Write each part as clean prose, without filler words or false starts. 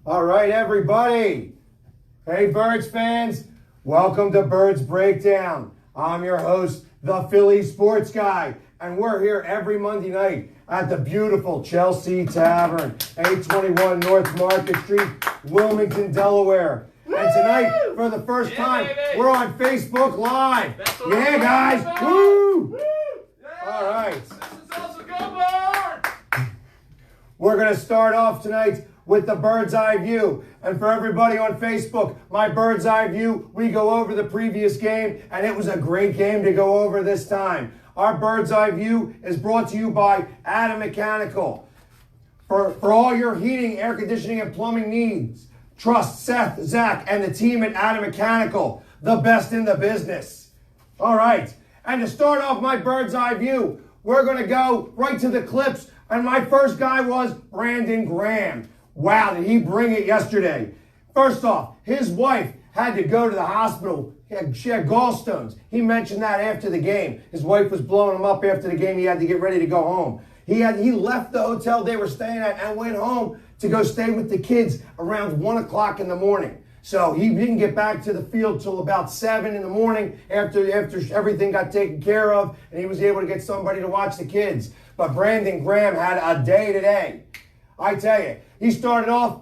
All right, everybody. Hey, Birds fans. Welcome to Birds Breakdown. I'm your host, the Philly Sports Guy, and we're here every Monday night at the beautiful Chelsea Tavern, 821 North Market Street, Wilmington, Delaware. And tonight, for the first time, we're on Facebook Live. Yeah, guys. Woo! All right. We're going to start off tonight with the bird's eye view. And for everybody on Facebook, my bird's eye view, we go over the previous game, and it was a great game to go over this time. Our bird's eye view is brought to you by Adam Mechanical. For all your heating, air conditioning, and plumbing needs, trust Seth, Zach, and the team at Adam Mechanical, the best in the business. All right, and to start off my bird's eye view, we're going to go right to the clips, and my first guy was Brandon Graham. Wow, did he bring it yesterday. First off, his wife had to go to the hospital. She had gallstones. He mentioned that after the game. His wife was blowing him up after the game. He had to get ready to go home. He left the hotel they were staying at and went home to go stay with the kids around 1 o'clock in the morning. So he didn't get back to the field till about 7 in the morning after everything got taken care of, and he was able to get somebody to watch the kids. But Brandon Graham had a day today. I tell you, he started off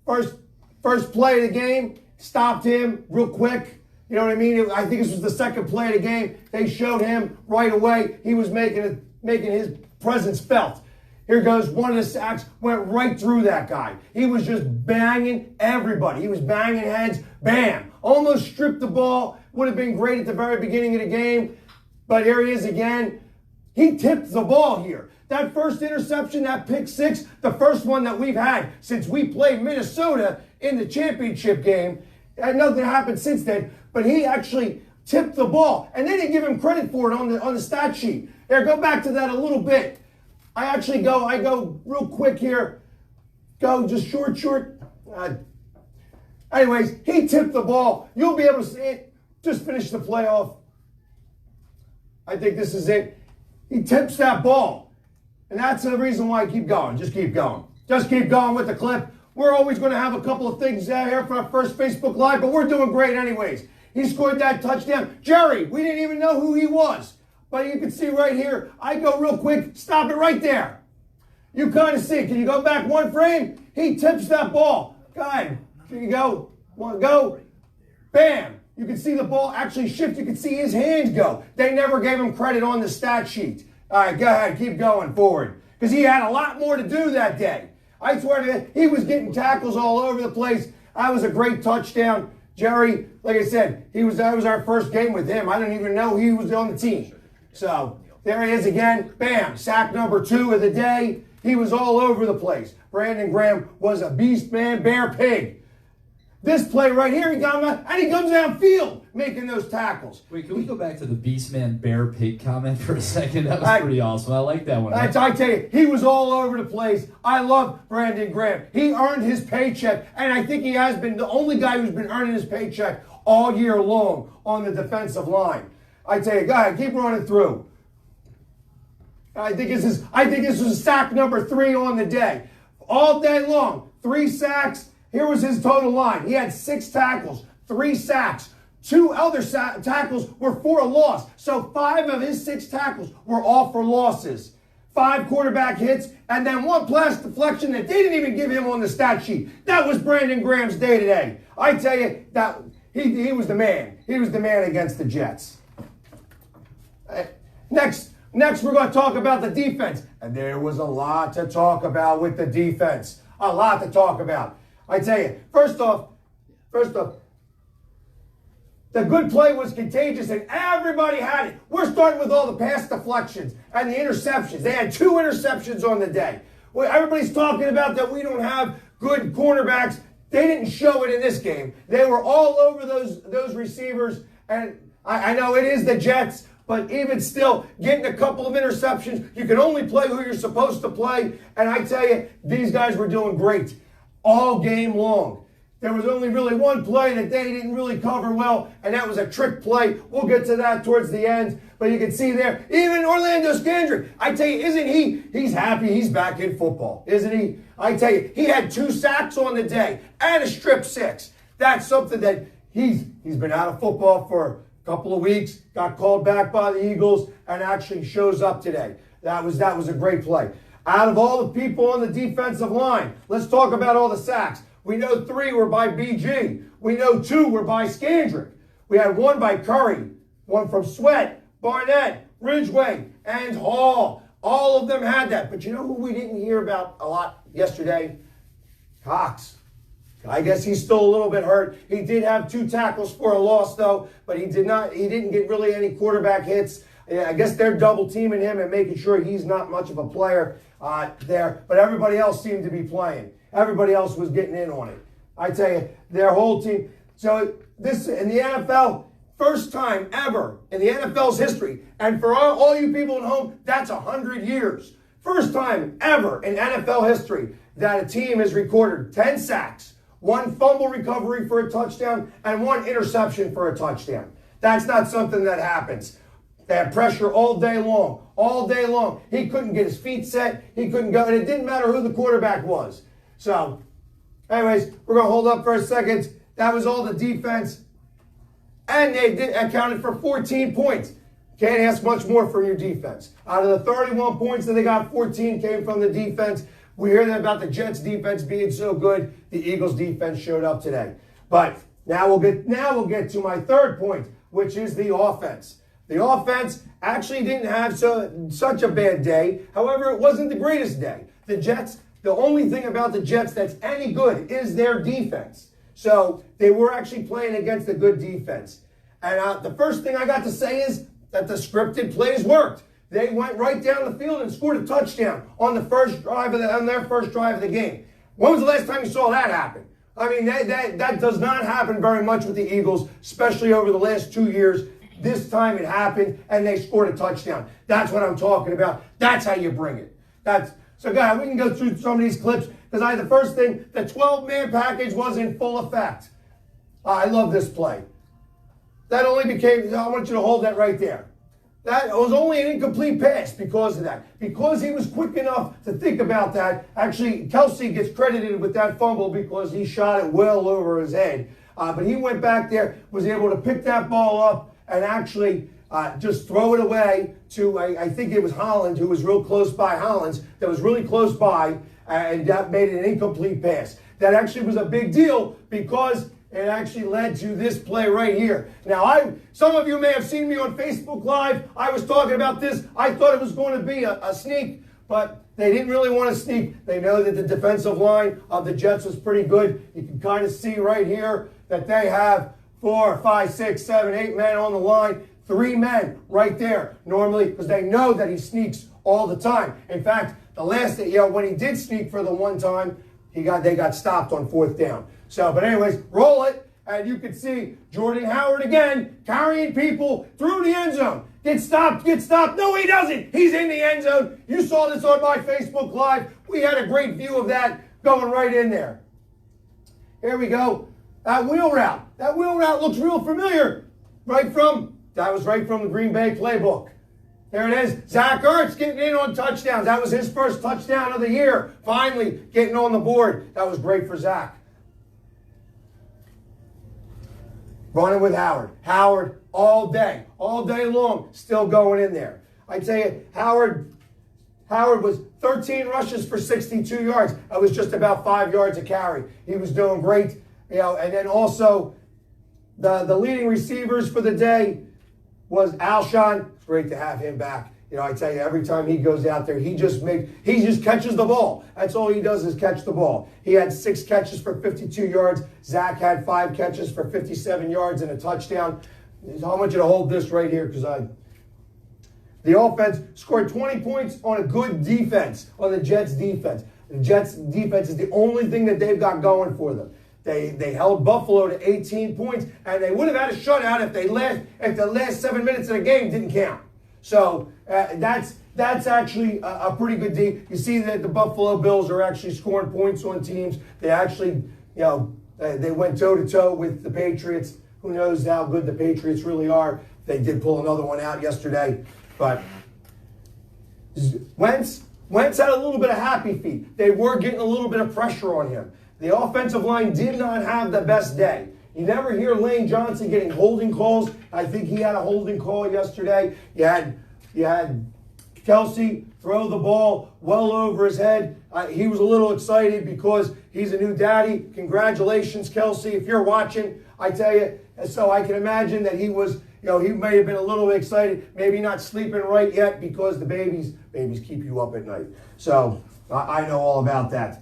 first play of the game, stopped him real quick. You know what I mean? I think this was the second play of the game. They showed him right away. He was making his presence felt. Here goes one of the sacks, went right through that guy. He was just banging everybody. He was banging heads, bam. Almost stripped the ball. Would have been great at the very beginning of the game. But here he is again. He tipped the ball here. That first interception, that pick six, the first one that we've had since we played Minnesota in the championship game. And nothing happened since then, but he actually tipped the ball. And they didn't give him credit for it on the stat sheet. Here, go back to that a little bit. I go real quick here. Go just short. Anyways, he tipped the ball. You'll be able to see it. Just finish the playoff. I think this is it. He tips that ball. And that's the reason why I keep going. Just keep going. Just keep going with the clip. We're always going to have a couple of things out here for our first Facebook Live, but we're doing great anyways. He scored that touchdown. Jerry, we didn't even know who he was. But you can see right here, I go real quick, stop it right there. You kind of see, can you go back one frame? He tips that ball. Go ahead. Here you go. Want to go? Bam. You can see the ball actually shift. You can see his hands go. They never gave him credit on the stat sheet. All right, go ahead. Keep going forward. Because he had a lot more to do that day. I swear to you, he was getting tackles all over the place. That was a great touchdown. Jerry, like I said, that was our first game with him. I didn't even know he was on the team. So there he is again. Bam. Sack number 2 of the day. He was all over the place. Brandon Graham was a beast, man, bear pig. This play right here, he got him, and he comes downfield making those tackles. Wait, can we go back to the Beastman Bear Pig comment for a second? That was pretty awesome. I like that one. I tell you, he was all over the place. I love Brandon Graham. He earned his paycheck, and I think he has been the only guy who's been earning his paycheck all year long on the defensive line. I tell you, go ahead, keep running through. I think this is sack number 3 on the day. All day long, 3 sacks. Here was his total line. He had 6 tackles, 3 sacks. 2 other tackles were for a loss. So 5 of his 6 tackles were all for losses. 5 quarterback hits, and then 1 pass deflection that they didn't even give him on the stat sheet. That was Brandon Graham's day today. I tell you, that he was the man. He was the man against the Jets. Next, we're going to talk about the defense. And there was a lot to talk about with the defense. A lot to talk about. I tell you, first off, the good play was contagious and everybody had it. We're starting with all the pass deflections and the interceptions. They had 2 interceptions on the day. Well, everybody's talking about that we don't have good cornerbacks. They didn't show it in this game. They were all over those receivers. And I know it is the Jets, but even still, getting a couple of interceptions, you can only play who you're supposed to play. And I tell you, these guys were doing great all game long. there was only really one play that they didn't really cover well, and that was a trick play. We'll get to that towards the end. But you can see there, even Orlando Scandrick, I tell you, isn't he's happy he's back in football, isn't he? I tell you, he had 2 sacks on the day and a strip 6. That's something that he's been out of football for a couple of weeks, got called back by the Eagles, and actually shows up today. That was a great play. Out of all the people on the defensive line, let's talk about all the sacks. We know 3 were by BG. We know 2 were by Scandrick. We had 1 by Curry, 1 from Sweat, Barnett, Ridgeway, and Hall. All of them had that. But you know who we didn't hear about a lot yesterday? Cox. I guess he's still a little bit hurt. He did have 2 tackles for a loss, though, but he didn't get really any quarterback hits. I guess they're double teaming him and making sure he's not much of a player there. But everybody else seemed to be playing. Everybody else was getting in on it. I tell you, their whole team. So this in the NFL, first time ever in the NFL's history, and for all you people at home, that's 100 years. First time ever in NFL history that a team has recorded 10 sacks, 1 fumble recovery for a touchdown, and 1 interception for a touchdown. That's not something that happens. They had pressure all day long, all day long. He couldn't get his feet set. He couldn't go, and it didn't matter who the quarterback was. So, anyways, we're going to hold up for a second. That was all the defense. And they accounted for 14 points. Can't ask much more from your defense. Out of the 31 points that they got, 14 came from the defense. We hear that about the Jets' defense being so good. The Eagles' defense showed up today. But now we'll get to my third point, which is the offense. The offense actually didn't have such a bad day. However, it wasn't the greatest day. The Jets, the only thing about the Jets that's any good is their defense. So they were actually playing against a good defense. And the first thing I got to say is that the scripted plays worked. They went right down the field and scored a touchdown on their first drive of the game. When was the last time you saw that happen? I mean, that does not happen very much with the Eagles, especially over the last 2 years. This time it happened, and they scored a touchdown. That's what I'm talking about. That's how you bring it. So, guys, we can go through some of these clips, because the first thing, the 12-man package was in full effect. I love this play. That only became, I want you to hold that right there. That was only an incomplete pass because of that. Because he was quick enough to think about that. Actually, Chelsea gets credited with that fumble because he shot it well over his head. But he went back there, was able to pick that ball up, and actually just throw it away to, I think it was Holland, who was real close by, Hollins, that was really close by, and that made it an incomplete pass. That actually was a big deal because it actually led to this play right here. Now, some of you may have seen me on Facebook Live. I was talking about this. I thought it was going to be a sneak, but they didn't really want to sneak. They know that the defensive line of the Jets was pretty good. You can kind of see right here that they have 4, 5, 6, 7, 8 men on the line. 3 men right there, normally, because they know that he sneaks all the time. In fact, the last, when he did sneak for the one time, they got stopped on 4th down. So, but anyways, roll it, and you can see Jordan Howard again carrying people through the end zone. Get stopped. No, he doesn't. He's in the end zone. You saw this on my Facebook Live. We had a great view of that going right in there. Here we go. That wheel route. That wheel route looks real familiar. That was right from the Green Bay playbook. There it is. Zach Ertz getting in on touchdowns. That was his first touchdown of the year. Finally getting on the board. That was great for Zach. Running with Howard. Howard all day long, still going in there. I tell you, Howard was 13 rushes for 62 yards. That was just about 5 yards a carry. He was doing great. And then also the leading receivers for the day was Alshon. It's great to have him back. I tell you, every time he goes out there, he just catches the ball. That's all he does is catch the ball. He had 6 catches for 52 yards. Zach had 5 catches for 57 yards and a touchdown. I want you to hold this right here because the offense scored 20 points on a good defense, on the Jets' defense. The Jets' defense is the only thing that they've got going for them. They held Buffalo to 18 points, and they would have had a shutout if the last 7 minutes of the game didn't count. So that's actually a pretty good deal. You see that the Buffalo Bills are actually scoring points on teams. They actually, They went toe-to-toe with the Patriots. Who knows how good the Patriots really are. They did pull another one out yesterday. But Wentz had a little bit of happy feet. They were getting a little bit of pressure on him. The offensive line did not have the best day. You never hear Lane Johnson getting holding calls. I think he had a holding call yesterday. You had Chelsea throw the ball well over his head. He was a little excited because he's a new daddy. Congratulations, Chelsea. If you're watching, I tell you, so I can imagine that he was, he may have been a little bit excited, maybe not sleeping right yet because the babies keep you up at night. So I know all about that.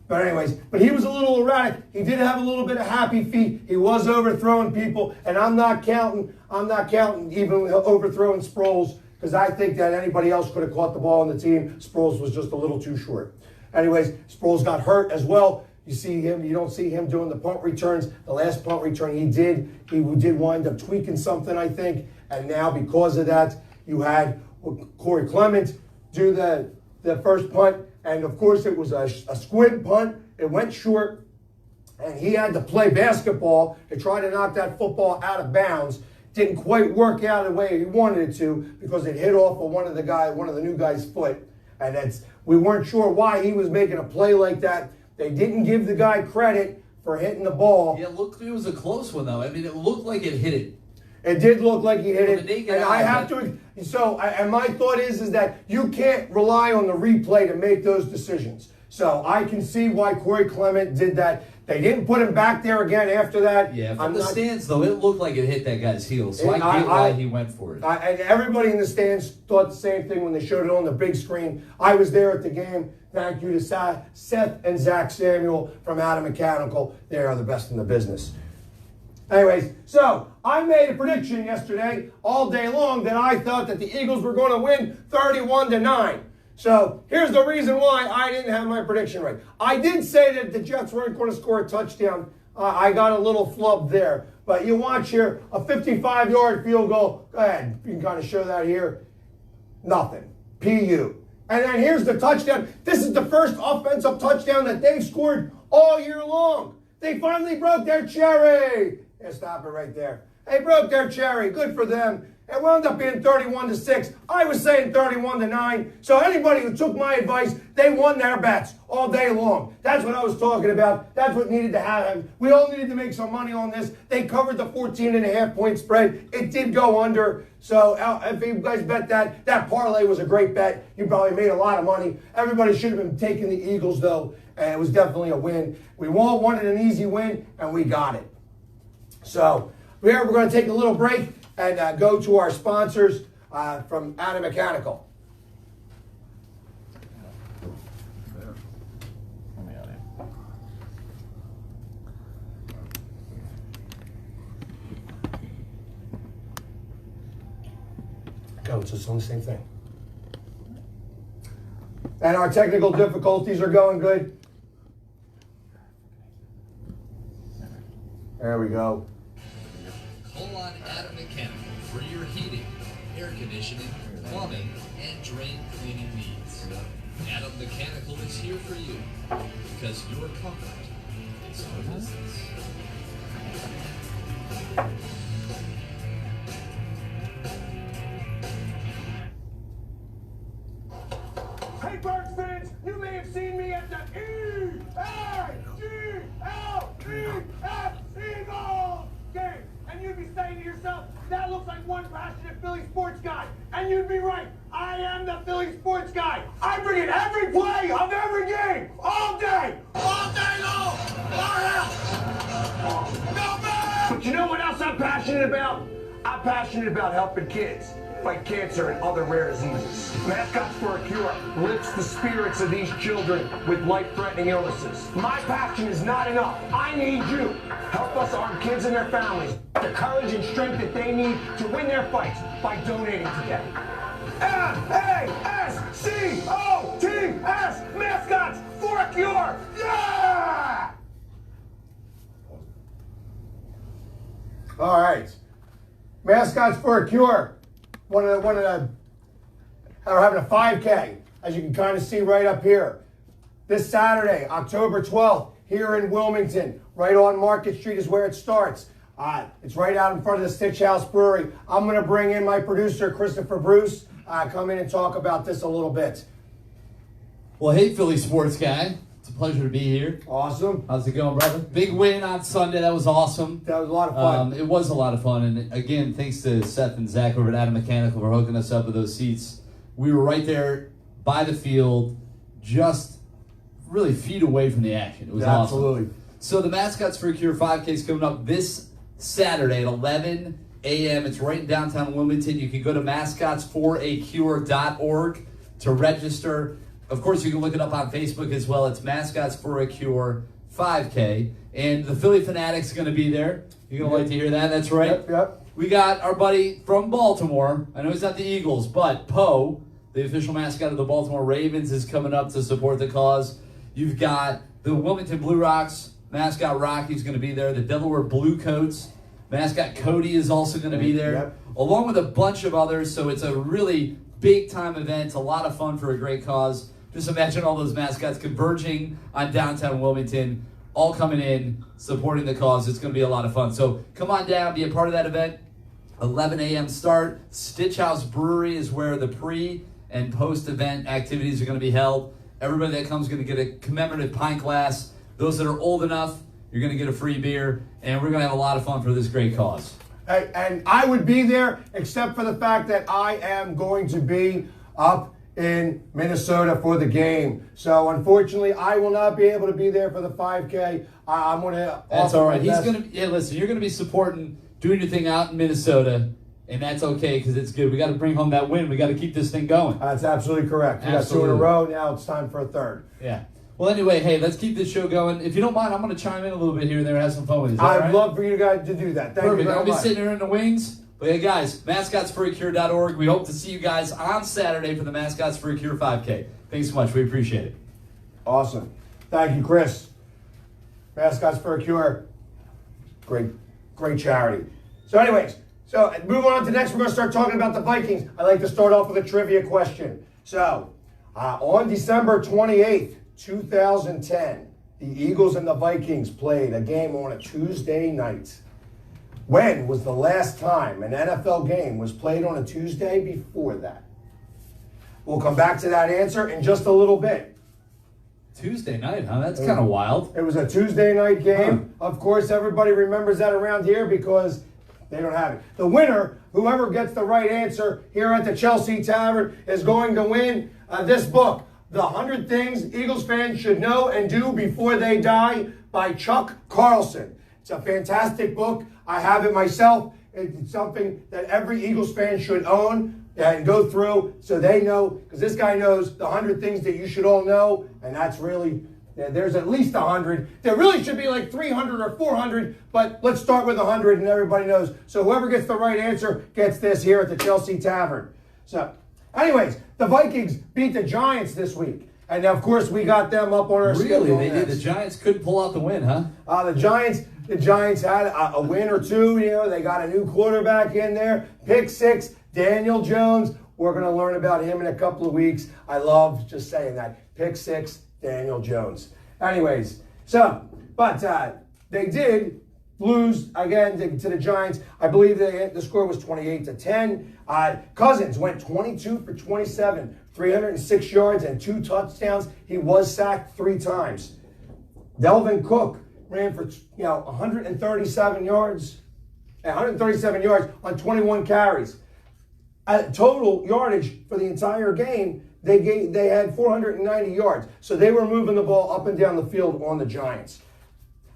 But anyways, he was a little erratic. He did have a little bit of happy feet. He was overthrowing people, and I'm not counting even overthrowing Sproles, because I think that anybody else could have caught the ball on the team. Sproles was just a little too short. Anyways, Sproles got hurt as well. You don't see him doing the punt returns. The last punt return he did wind up tweaking something, I think. And now because of that, you had Corey Clement do the first punt. And of course it was a squib punt. It went short. And he had to play basketball to try to knock that football out of bounds. Didn't quite work out the way he wanted it to because it hit off of one of the new guy's foot. And we weren't sure why he was making a play like that. They didn't give the guy credit for hitting the ball. Yeah, it was a close one, though. I mean, it looked like it hit it. It did look like he hit it. And I have to. So, and my thought is that you can't rely on the replay to make those decisions. So I can see why Corey Clement did that. They didn't put him back there again after that. Yeah, from the stands, though, it looked like it hit that guy's heel. So I get why he went for it. And everybody in the stands thought the same thing when they showed it on the big screen. I was there at the game. Thank you to Seth and Zach Samuel from Adam Mechanical. They are the best in the business. Anyways, so I made a prediction yesterday all day long that I thought that the Eagles were going to win 31-9. So here's the reason why I didn't have my prediction right. I did say that the Jets weren't going to score a touchdown. I got a little flub there. But you watch here, a 55-yard field goal. Go ahead, you can kind of show that here. Nothing. PU. And then here's the touchdown. This is the first offensive touchdown that they've scored all year long. They finally broke their cherry. Yeah, stop it right there. They broke their cherry. Good for them. It wound up being 31-6. I was saying 31-9. So anybody who took my advice, they won their bets all day long. That's what I was talking about. That's what needed to happen. We all needed to make some money on this. They covered the 14.5-point spread. It did go under. So if you guys bet that parlay was a great bet. You probably made a lot of money. Everybody should have been taking the Eagles, though. And it was definitely a win. We all wanted an easy win, and we got it. So we're going to take a little break and go to our sponsors from Adam Mechanical. Go, it's just on the same thing. And our technical difficulties are going good. There we go. Call on Adam Mechanical for your heating, air conditioning, plumbing, and drain cleaning needs. Adam Mechanical is here for you because your comfort is our business. Hey, Birds fans, you may have seen me at the Eagles game, and you'd be saying to yourself, that looks like one passionate Philly sports guy. And you'd be right. I am the Philly sports guy. I bring in every play of every game, all day long. No man! But you know what else I'm passionate about? I'm passionate about helping kids fight cancer and other rare diseases. Mascots for a Cure lifts the spirits of these children with life-threatening illnesses. My passion is not enough. I need you. Help us arm kids and their families the courage and strength that they need to win their fights by donating today. MASCOTS, Mascots for a Cure. Yeah! All right. Mascots for a Cure. Are having a 5K, as you can kind of see right up here. This Saturday, October 12th, here in Wilmington. Right on Market Street is where it starts. It's right out in front of the Stitch House Brewery. I'm going to bring in my producer, Christopher Bruce, come in and talk about this a little bit. Well, hey, Philly sports guy. It's a pleasure to be here. Awesome. How's it going, brother? Big win on Sunday. That was awesome. That was a lot of fun. It was a lot of fun. And again, thanks to Seth and Zach over at Adam Mechanical for hooking us up with those seats. We were right there by the field, just really feet away from the action. It was awesome. Absolutely. So the Mascots for a Cure 5K is coming up this Saturday at 11 a.m. It's right in downtown Wilmington. You can go to mascotsforacure.org to register. Of course, you can look it up on Facebook as well. It's Mascots for a Cure 5K. And the Philly Fanatic's going to be there. You're going to like to hear that? That's right. Yep. We got our buddy from Baltimore. I know he's not the Eagles, but Poe, the official mascot of the Baltimore Ravens, is coming up to support the cause. You've got the Wilmington Blue Rocks mascot Rocky's going to be there. The Delaware Blue Coats mascot Cody is also going to be there, along with a bunch of others. So it's a really big-time event, a lot of fun for a great cause. Just imagine all those mascots converging on downtown Wilmington, all coming in, supporting the cause. It's going to be a lot of fun. So come on down, be a part of that event. 11 a.m. start. Stitch House Brewery is where the pre- and post-event activities are going to be held. Everybody that comes is going to get a commemorative pint glass. Those that are old enough, you're going to get a free beer. And we're going to have a lot of fun for this great cause. Hey, and I would be there, except for the fact that I am going to be up in Minnesota for the game. So unfortunately, I will not be able to be there for the 5K. I'm going to. That's all right. He's going to. Yeah, listen, you're going to be supporting, doing your thing out in Minnesota, and that's okay because it's good. We got to bring home that win. We got to keep this thing going. That's absolutely correct. We got 2 in a row. Now it's time for a third. Yeah. Well, anyway, hey, let's keep this show going. If you don't mind, I'm going to chime in a little bit here and there and have some fun with you. I'd love for you guys to do that. Thank you very much. I'll be sitting here in the wings. But hey, guys, mascotsforacure.org. We hope to see you guys on Saturday for the Mascots for a Cure 5K. Thanks so much. We appreciate it. Awesome. Thank you, Chris. Mascots for a Cure. Great charity. So anyways, moving on to next, we're going to start talking about the Vikings. I'd like to start off with a trivia question. So, on December 28th, 2010, the Eagles and the Vikings played a game on a Tuesday night. When was the last time an NFL game was played on a Tuesday before that? We'll come back to that answer in just a little bit. Tuesday night, huh? That's kind of wild. It was a Tuesday night game. Of course, everybody remembers that around here because they don't have it. The winner, whoever gets the right answer here at the Chelsea Tavern, is going to win this book, The 100 Things Eagles Fans Should Know and Do Before They Die by Chuck Carlson. It's a fantastic book. I have it myself. It's something that every Eagles fan should own and go through so they know, because this guy knows the 100 things that you should all know, and that's really, there's at least 100. There really should be like 300 or 400, but let's start with 100 and everybody knows. So whoever gets the right answer gets this here at the Chelsea Tavern. So anyways, the Vikings beat the Giants this week. And of course, we got them up on our schedule. Really? They did. The Giants couldn't pull out the win, huh? The Giants had a win or two. You know, they got a new quarterback in there. Pick 6, Daniel Jones. We're going to learn about him in a couple of weeks. I love just saying that. Pick 6, Daniel Jones. Anyways, but they did lose again to the Giants. I believe the score was 28-10. Cousins went 22 for 27, 306 yards and 2 touchdowns. He was sacked 3 times. Delvin Cook ran for 137 yards on 21 carries. Total yardage for the entire game, they had 490 yards. So they were moving the ball up and down the field on the Giants.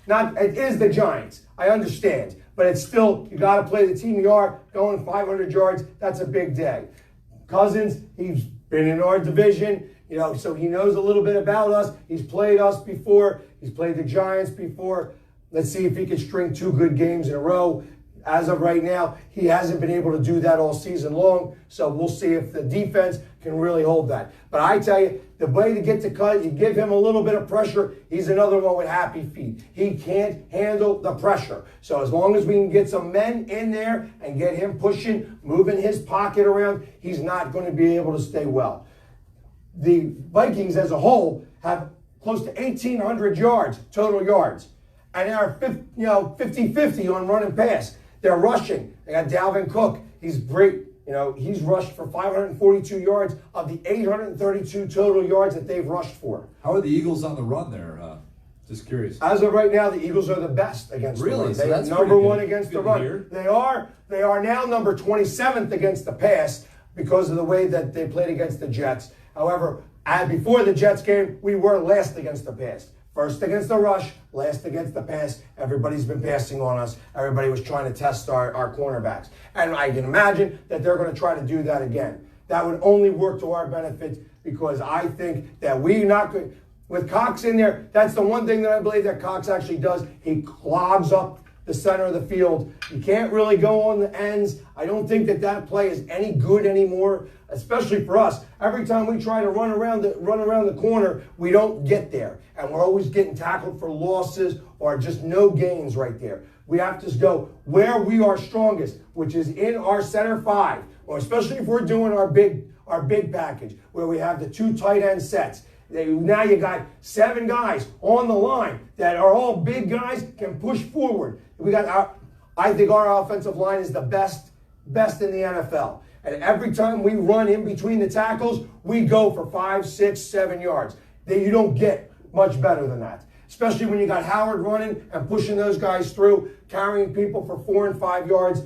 It is the Giants, I understand, but it's still, you got to play the team you are. Going 500 yards, that's a big day. Cousins, he's been in our division, so he knows a little bit about us. He's played us before. He's played the Giants before. Let's see if he can string 2 good games in a row. As of right now, he hasn't been able to do that all season long, so we'll see if the defense can really hold that. But I tell you, the way to get to cut, you give him a little bit of pressure, he's another one with happy feet. He can't handle the pressure. So as long as we can get some men in there and get him pushing, moving his pocket around, he's not going to be able to stay well. The Vikings as a whole have close to 1,800 yards, total yards. And they're 50-50 on run and pass. They're rushing. They got Dalvin Cook. He's great. He's rushed for 542 yards of the 832 total yards that they've rushed for. How are the Eagles on the run there? Just curious. As of right now, the Eagles are the best against the run. So They are that's number pretty one good. against the Good to run. hear. They are now number 27th against the pass because of the way that they played against the Jets. However, before the Jets game, we were last against the pass. First against the rush, last against the pass. Everybody's been passing on us. Everybody was trying to test our cornerbacks. And I can imagine that they're going to try to do that again. That would only work to our benefit because I think that with Cox in there, that's the one thing that I believe that Cox actually does. He clogs up the center of the field. You can't really go on the ends. I don't think that play is any good anymore, especially for us. Every time we try to run around the corner, we don't get there. And we're always getting tackled for losses or just no gains right there. We have to go where we are strongest, which is in our center five, or especially if we're doing our big package, where we have the 2 tight end sets. Now you got 7 guys on the line that are all big guys, can push forward. I think our offensive line is the best in the NFL. And every time we run in between the tackles, we go for 5, 6, 7 yards. You don't get much better than that. Especially when you got Howard running and pushing those guys through, carrying people for 4 and 5 yards.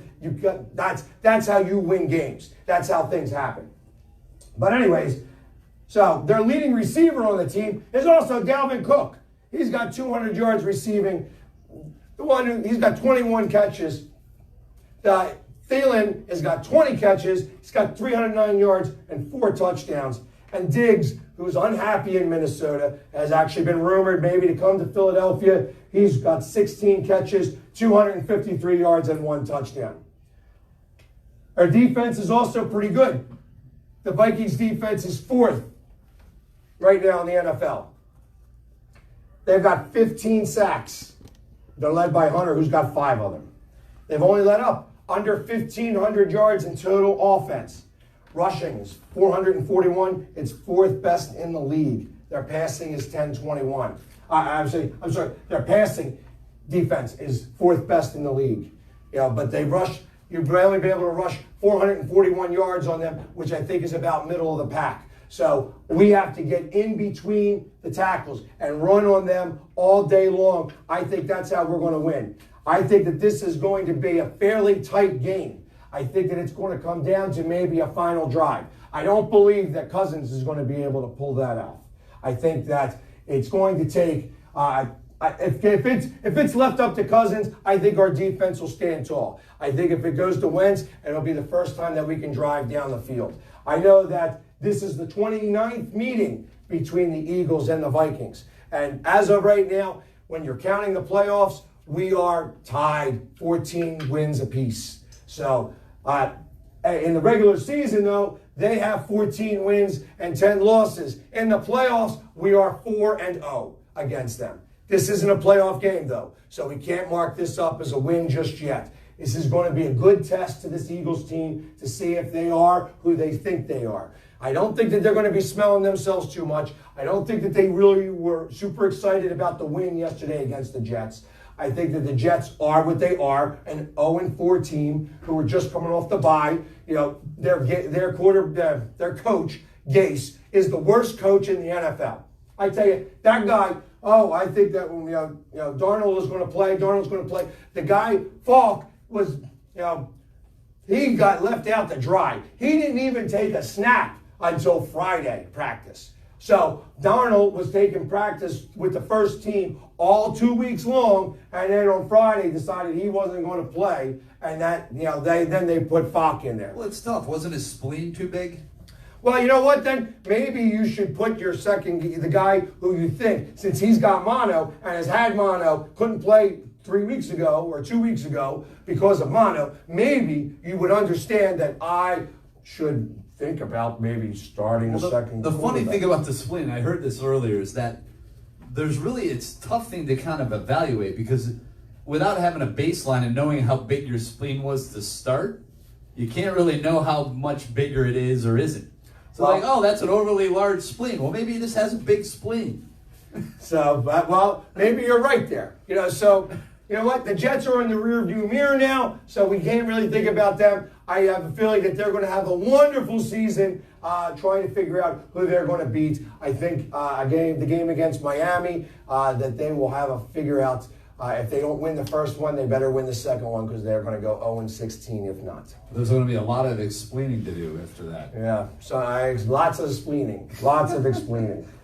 That's how you win games. That's how things happen. But anyways, so their leading receiver on the team is also Dalvin Cook. He's got 200 yards receiving. He's got 21 catches. Thielen has got 20 catches. He's got 309 yards and 4 touchdowns. And Diggs, who's unhappy in Minnesota, has actually been rumored maybe to come to Philadelphia. He's got 16 catches, 253 yards, and 1 touchdown. Our defense is also pretty good. The Vikings defense is 4th right now in the NFL. They've got 15 sacks. They're led by Hunter, who's got 5 of them. They've only let up under 1,500 yards in total offense. Rushing is 441. It's 4th best in the league. Their passing is 1021. I'm sorry. Their passing defense is 4th best in the league. But they rush. You'd only be able to rush 441 yards on them, which I think is about middle of the pack. So we have to get in between the tackles and run on them all day long. I think that's how we're going to win. I think that this is going to be a fairly tight game. I think that it's going to come down to maybe a final drive. I don't believe that Cousins is going to be able to pull that off. I think that it's going to take, if it's left up to Cousins, I think our defense will stand tall. I think if it goes to Wentz, it'll be the first time that we can drive down the field. I know that this is the 29th meeting between the Eagles and the Vikings. And as of right now, when you're counting the playoffs, we are tied 14 wins apiece. So in the regular season, though, they have 14 wins and 10 losses. In the playoffs, we are 4-0 against them. This isn't a playoff game, though, so we can't mark this up as a win just yet. This is going to be a good test to this Eagles team to see if they are who they think they are. I don't think that they're going to be smelling themselves too much. I don't think that they really were super excited about the win yesterday against the Jets. I think that the Jets are what they are, an 0-4 team who were just coming off the bye. Their coach, Gase, is the worst coach in the NFL. I tell you, that guy, I think that when Darnold is going to play, Darnold's going to play. The guy, Falk, was, he got left out to dry. He didn't even take a snap until Friday practice. So Darnold was taking practice with the first team all 2 weeks long, and then on Friday decided he wasn't going to play, and that then they put Falk in there. Well, it's tough. Wasn't his spleen too big? Well, you know what, then? Maybe you should put the guy who you think, since he's got mono and has had mono, couldn't play 3 weeks ago or 2 weeks ago because of mono, maybe you would understand that I should think about maybe starting a second. The funny thing about the spleen, I heard this earlier, is that it's a tough thing to kind of evaluate because without having a baseline and knowing how big your spleen was to start, you can't really know how much bigger it is or isn't. So that's an overly large spleen. Well, maybe he just has a big spleen. So, but, well, maybe you're right there. So, you know what? The Jets are in the rearview mirror now, so we can't really think about them. I have a feeling that they're going to have a wonderful season trying to figure out who they're going to beat. I think the game against Miami, that they will have a figure out. If they don't win the first one, they better win the second one because they're going to go 0-16 if not. There's going to be a lot of explaining to do after that. Yeah, so lots of explaining.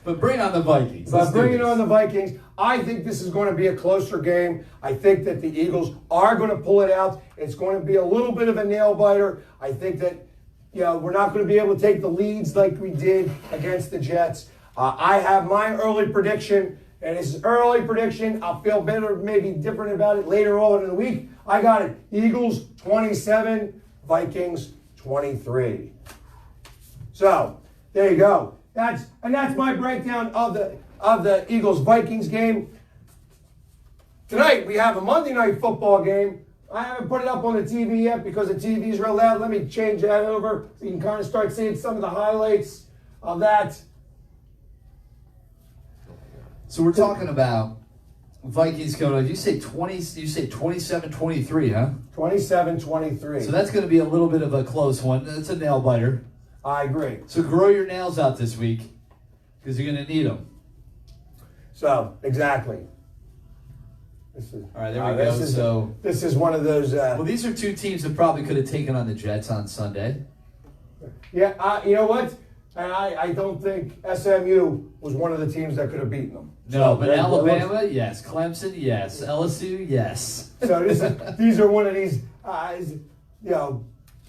But bring on the Vikings. But bringing on the Vikings, I think this is going to be a closer game. I think that the Eagles are going to pull it out. It's going to be a little bit of a nail biter. I think that we're not going to be able to take the leads like we did against the Jets. I have my early prediction. And it's an early prediction. I'll feel better, maybe different about it later on in the week. I got it. Eagles 27, Vikings 23. So there you go. That's my breakdown of the Eagles Vikings game. Tonight we have a Monday night football game. I haven't put it up on the TV yet because the TV is real loud. Let me change that over so you can kind of start seeing some of the highlights of that. So we're talking about Vikings coming up. You say 27-23, huh? 27-23. So that's going to be a little bit of a close one. That's a nail biter. I agree. So grow your nails out this week because you're going to need them. So, exactly. All right, there we go. This is one of those... well, these are two teams that probably could have taken on the Jets on Sunday. Yeah, you know what? And I don't think SMU was one of the teams that could have beaten them. No, but Alabama, yes. Clemson, yes. LSU, yes. So these are one of these,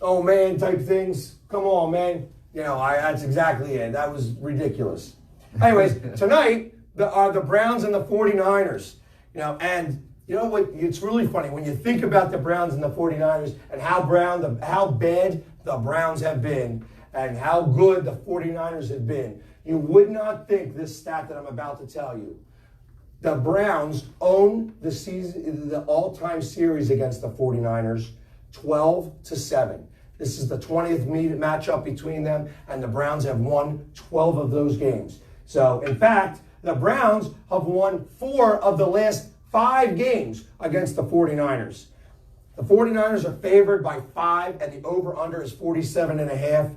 oh man type things. Come on, man. That's exactly it. That was ridiculous. Anyways, tonight are the Browns and the 49ers. And you know what? It's really funny when you think about the Browns and the 49ers and how bad the Browns have been and how good the 49ers have been. You would not think this stat that I'm about to tell you. The Browns own the all-time series against the 49ers 12-7. This is the 20th matchup between them, and the Browns have won 12 of those games. So, in fact, the Browns have won 4 of the last 5 games against the 49ers. The 49ers are favored by 5, and the over-under is 47.5.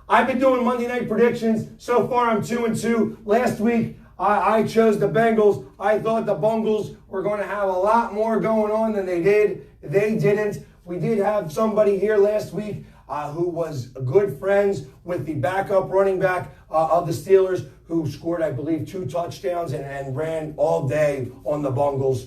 I've been doing Monday night predictions. So far, I'm 2-2. Last week, I chose the Bengals. I thought the Bungles were going to have a lot more going on than they did. They didn't. We did have somebody here last week who was good friends with the backup running back of the Steelers who scored, I believe, 2 touchdowns and ran all day on the Bungles.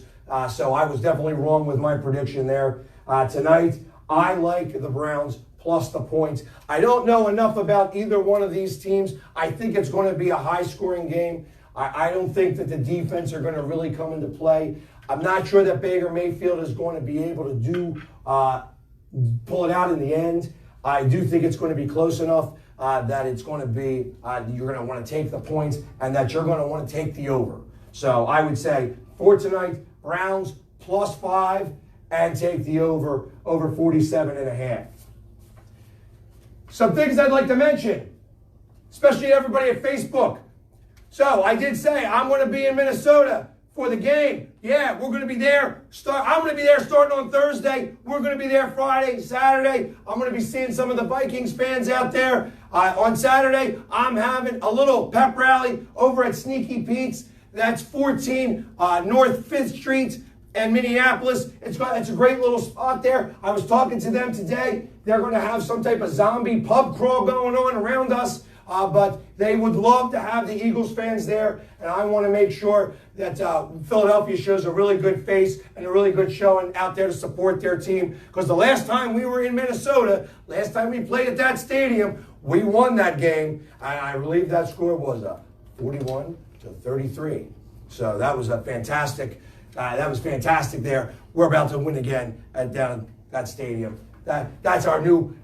So I was definitely wrong with my prediction there. Tonight, I like the Browns plus the points. I don't know enough about either one of these teams. I think it's going to be a high-scoring game. I don't think that the defense are going to really come into play. I'm not sure that Baker Mayfield is going to be able to pull it out in the end. I do think it's going to be close enough that it's going to be, you're going to want to take the points and that you're going to want to take the over. So I would say for tonight, Browns plus 5 and take the over 47.5. Some things I'd like to mention, especially everybody at Facebook. So I did say I'm going to be in Minnesota for the game. Yeah, we're going to be there. I'm going to be there starting on Thursday. We're going to be there Friday, Saturday. I'm going to be seeing some of the Vikings fans out there. On Saturday, I'm having a little pep rally over at Sneaky Pete's. That's 14 North 5th Street in Minneapolis. It's a great little spot there. I was talking to them today. They're going to have some type of zombie pub crawl going on around us. But they would love to have the Eagles fans there, and I want to make sure that Philadelphia shows a really good face and a really good showing out there to support their team. Because the last time we were in Minnesota, last time we played at that stadium, we won that game, and I believe that score was 41-33. So that was a fantastic. That was fantastic there. We're about to win again down at that stadium. That's our new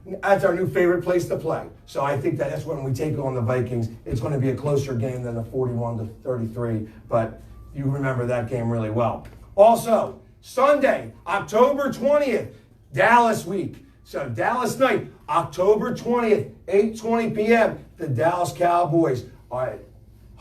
favorite place to play. So I think that's when we take on the Vikings. It's going to be a closer game than the 41-33, but you remember that game really well. Also, Sunday, October 20th, Dallas week. So Dallas night, October 20th, 8:20 p.m., the Dallas Cowboys are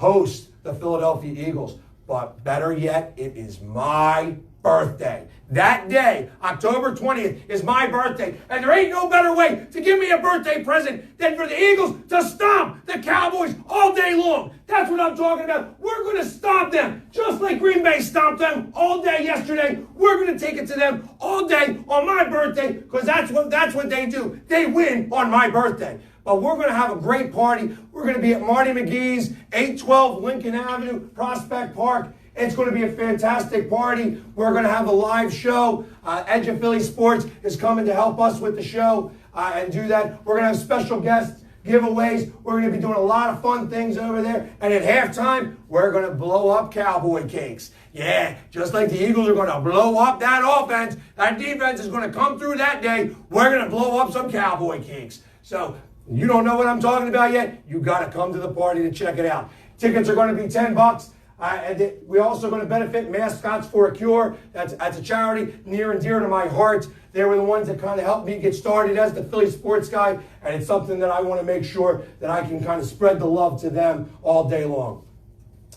host the Philadelphia Eagles. But better yet, it is my birthday. That day, October 20th, is my birthday. And there ain't no better way to give me a birthday present than for the Eagles to stomp the Cowboys all day long. That's what I'm talking about. We're going to stomp them, just like Green Bay stomped them all day yesterday. We're going to take it to them all day on my birthday, because that's what they do. They win on my birthday. But we're going to have a great party. We're going to be at Marty McGee's, 812 Lincoln Avenue, Prospect Park. It's going to be a fantastic party. We're going to have a live show. Edge of Philly Sports is coming to help us with the show and do that. We're going to have special guests, giveaways. We're going to be doing a lot of fun things over there. And at halftime, we're going to blow up Cowboy cakes. Yeah, just like the Eagles are going to blow up that offense, that defense is going to come through that day. We're going to blow up some Cowboy cakes. So you don't know what I'm talking about yet? You got to come to the party to check it out. Tickets are going to be $10. And we're also going to benefit Mascots for a Cure. That's a charity near and dear to my heart. They were the ones that kind of helped me get started as the Philly sports guy. And it's something that I want to make sure that I can kind of spread the love to them all day long.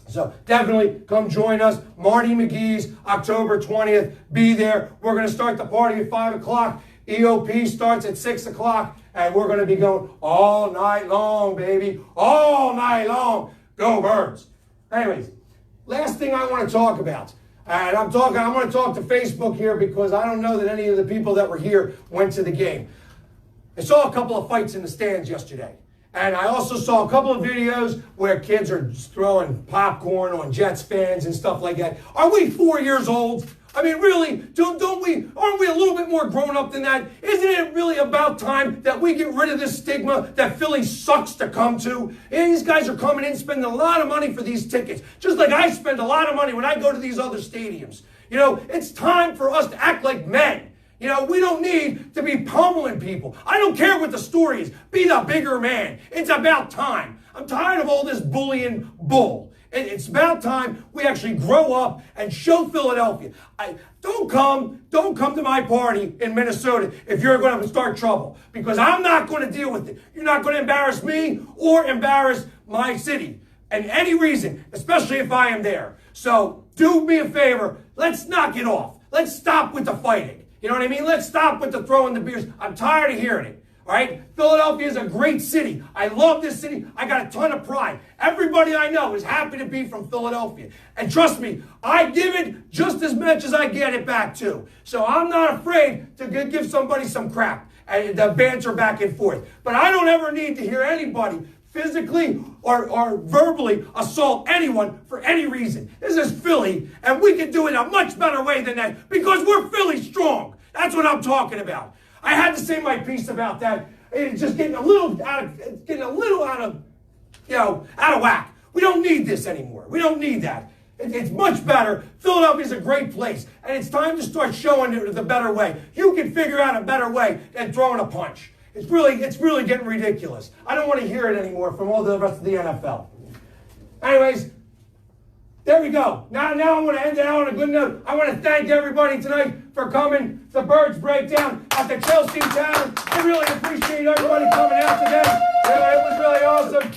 So definitely come join us. Marty McGee's, October 20th. Be there. We're going to start the party at 5 o'clock. EOP starts at 6 o'clock. And we're going to be going all night long, baby. All night long. Go Birds. Anyways. Last thing I want to talk about, and I'm going to talk to Facebook here because I don't know that any of the people that were here went to the game. I saw a couple of fights in the stands yesterday. And I also saw a couple of videos where kids are throwing popcorn on Jets fans and stuff like that. Are we 4 years old? I mean, really, aren't we a little bit more grown up than that? Isn't it really about time that we get rid of this stigma that Philly sucks to come to? And these guys are coming in, spending a lot of money for these tickets, just like I spend a lot of money when I go to these other stadiums. You know, it's time for us to act like men. You know, we don't need to be pummeling people. I don't care what the story is. Be the bigger man. It's about time. I'm tired of all this bullying bull. It's about time we actually grow up and show Philadelphia. Don't come to my party in Minnesota if you're going to start trouble, because I'm not going to deal with it. You're not going to embarrass me or embarrass my city and any reason, especially if I am there. So do me a favor. Let's knock it off. Let's stop with the fighting. You know what I mean? Let's stop with the throwing the beers. I'm tired of hearing it. All right? Philadelphia is a great city. I love this city. I got a ton of pride. Everybody I know is happy to be from Philadelphia. And trust me, I give it just as much as I get it back too. So I'm not afraid to give somebody some crap and the banter back and forth. But I don't ever need to hear anybody physically or verbally assault anyone for any reason. This is Philly, and we can do it a much better way than that because we're Philly strong. That's what I'm talking about. I had to say my piece about that. It's just getting a little out of whack. We don't need this anymore. We don't need that. It's much better. Philadelphia's a great place, and it's time to start showing it the better way. You can figure out a better way than throwing a punch. It's really getting ridiculous. I don't want to hear it anymore from all the rest of the NFL. Anyways, there we go. Now I'm going to end it out on a good note. I want to thank everybody tonight for coming. The Birds Breakdown at the Chelsea Tavern. I really appreciate everybody coming out today. It was really awesome.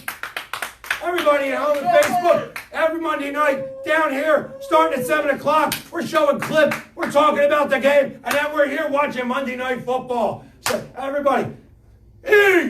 Everybody at home on Facebook, every Monday night down here, starting at 7 o'clock, we're showing clips. We're talking about the game, and then we're here watching Monday Night Football. So everybody, eat!